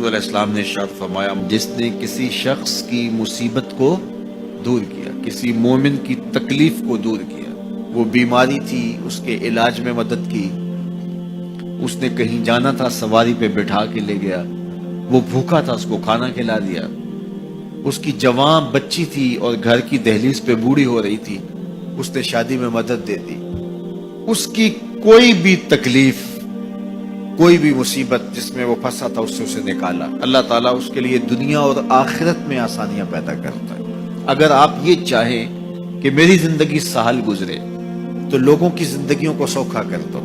حضور علیہ السلام نے ارشاد فرمایا، جس نے کسی شخص کی مصیبت کو دور کیا، کسی مومن کی تکلیف کو دور کیا، وہ بیماری تھی اس کے علاج میں مدد کی، اس نے کہیں جانا تھا سواری پہ بٹھا کے لے گیا، وہ بھوکا تھا اس کو کھانا کھلا دیا، اس کی جوان بچی تھی اور گھر کی دہلیز پہ بوڑھی ہو رہی تھی، اس نے شادی میں مدد دے دی، اس کی کوئی بھی تکلیف، کوئی بھی مصیبت جس میں وہ پھنسا تھا اس سے اسے نکالا۔ اللہ تعالیٰ اس کے لیے دنیا اور آخرت میں آسانیاں پیدا کرتا ہے۔ اگر آپ یہ چاہیں کہ میری زندگی سہل گزرے تو لوگوں کی زندگیوں کو سوکھا کر دو۔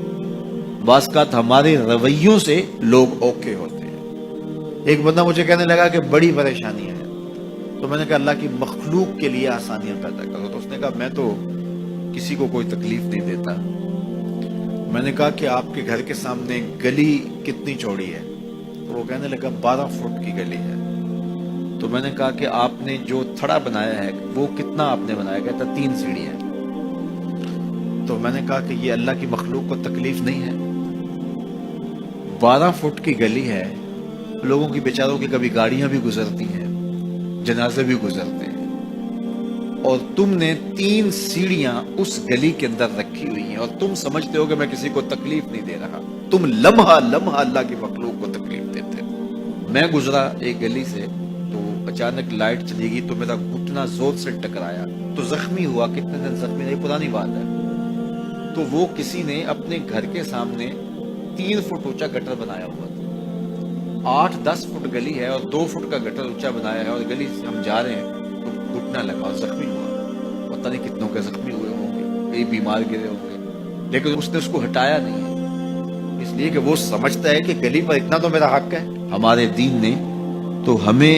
بعض اوقات ہمارے رویوں سے لوگ اوکے ہوتے ہیں۔ ایک بندہ مجھے کہنے لگا کہ بڑی پریشانیاں ہیں، تو میں نے کہا اللہ کی مخلوق کے لیے آسانیاں پیدا کرو، تو اس نے کہا میں تو کسی کو کوئی تکلیف نہیں دیتا۔ میں نے کہا کہ آپ کے گھر کے سامنے گلی کتنی چوڑی ہے؟ تو وہ کہنے لگا 12 فٹ کی گلی ہے۔ تو میں نے کہا کہ آپ نے جو تھڑا بنایا ہے وہ کتنا آپ نے بنایا؟ کہتا 3 سیڑھیاں۔ تو میں نے کہا کہ یہ اللہ کی مخلوق کو تکلیف نہیں ہے؟ 12 فٹ کی گلی ہے، لوگوں کی بیچاروں کی کبھی گاڑیاں بھی گزرتی ہیں، جنازے بھی گزرتے ہیں، اور تم نے 3 سیڑھیاں اس گلی کے اندر رکھی ہوئی ہیں اور تم سمجھتے ہو کہ میں کسی کو تکلیف نہیں دے رہا، تم لمحہ لمحہ اللہ کی مخلوق کو تکلیف دیتے ہو۔ میں گزرا ایک گلی سے تو اچانک لائٹ چلی گئی تو میرا گھٹنا زور سے ٹکرایا تو زخمی ہوا۔ کتنے دن زخمی نہیں، پرانی بات ہے۔ تو وہ کسی نے اپنے گھر کے سامنے 3 فٹ اونچا گٹر بنایا ہوا تھا، 8-10 فٹ گلی ہے اور 2 فٹ کا گٹر اونچا بنایا ہے، اور گلی سے ہم جا رہے ہیں تو گھٹنا لگا اور زخمی ہوا۔ پتہ نہیں کتنوں کے زخمی ہوئے ہوں گے، کئی بیمار گرے ہوں گے، لیکن اس نے اس کو ہٹایا نہیں ہے، اس لیے کہ وہ سمجھتا ہے کہ گلی پر اتنا تو میرا حق ہے۔ ہمارے دین نے تو ہمیں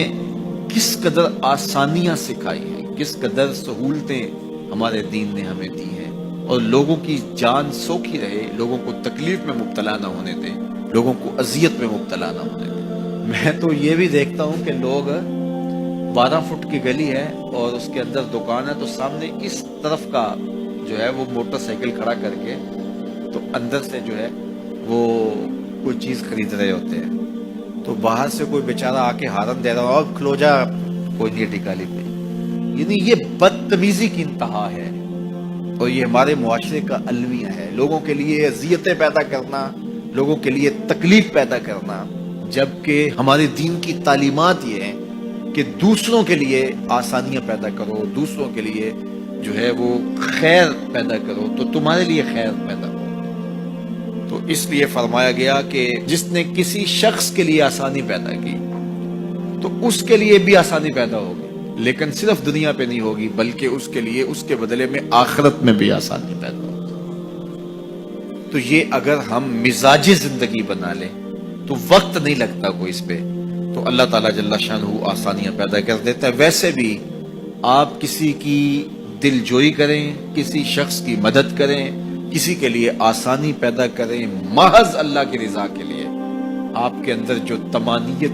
کس قدر آسانیاں سکھائی ہیں، کس قدر سہولتیں ہمارے دین نے ہمیں دی ہیں، اور لوگوں کی جان سوکھی رہے، لوگوں کو تکلیف میں مبتلا نہ ہونے دیں، لوگوں کو اذیت میں مبتلا نہ ہونے دیں۔ میں تو یہ بھی دیکھتا ہوں کہ لوگ 12 فٹ کی گلی ہے اور اس کے اندر دکان ہے، تو سامنے اس طرف کا جو ہے وہ موٹر سائیکل کھڑا کر کے تو اندر سے جو ہے وہ کوئی چیز خرید رہے ہوتے ہیں، تو باہر سے کوئی بیچارہ آ کے ہارن دے رہا ہو، اب کھلو جا، کوئی نہیں ٹکالی پہ۔ یعنی یہ بدتمیزی کی انتہا ہے، اور یہ ہمارے معاشرے کا المیہ ہے، لوگوں کے لیے اذیتیں پیدا کرنا، لوگوں کے لیے تکلیف پیدا کرنا، جبکہ ہمارے دین کی تعلیمات یہ ہیں کہ دوسروں کے لیے آسانیاں پیدا کرو، دوسروں کے لیے جو ہے وہ خیر پیدا کرو تو تمہارے لیے خیر پیدا ہو۔ تو اس لیے فرمایا گیا کہ جس نے کسی شخص کے لیے آسانی پیدا کی تو اس کے لیے بھی آسانی پیدا ہوگی، لیکن صرف دنیا پہ نہیں ہوگی بلکہ اس کے لیے اس کے بدلے میں آخرت میں بھی آسانی پیدا ہوگی۔ تو یہ اگر ہم مزاجی زندگی بنا لیں تو وقت نہیں لگتا کوئی اس پہ، تو اللہ تعالیٰ جل شانہ آسانیاں پیدا کر دیتا ہے۔ ویسے بھی آپ کسی کی دل جوئی کریں، کسی شخص کی مدد کریں، کسی کے لیے آسانی پیدا کریں، محض اللہ کی رضا کے لیے، آپ کے اندر جو تمانیت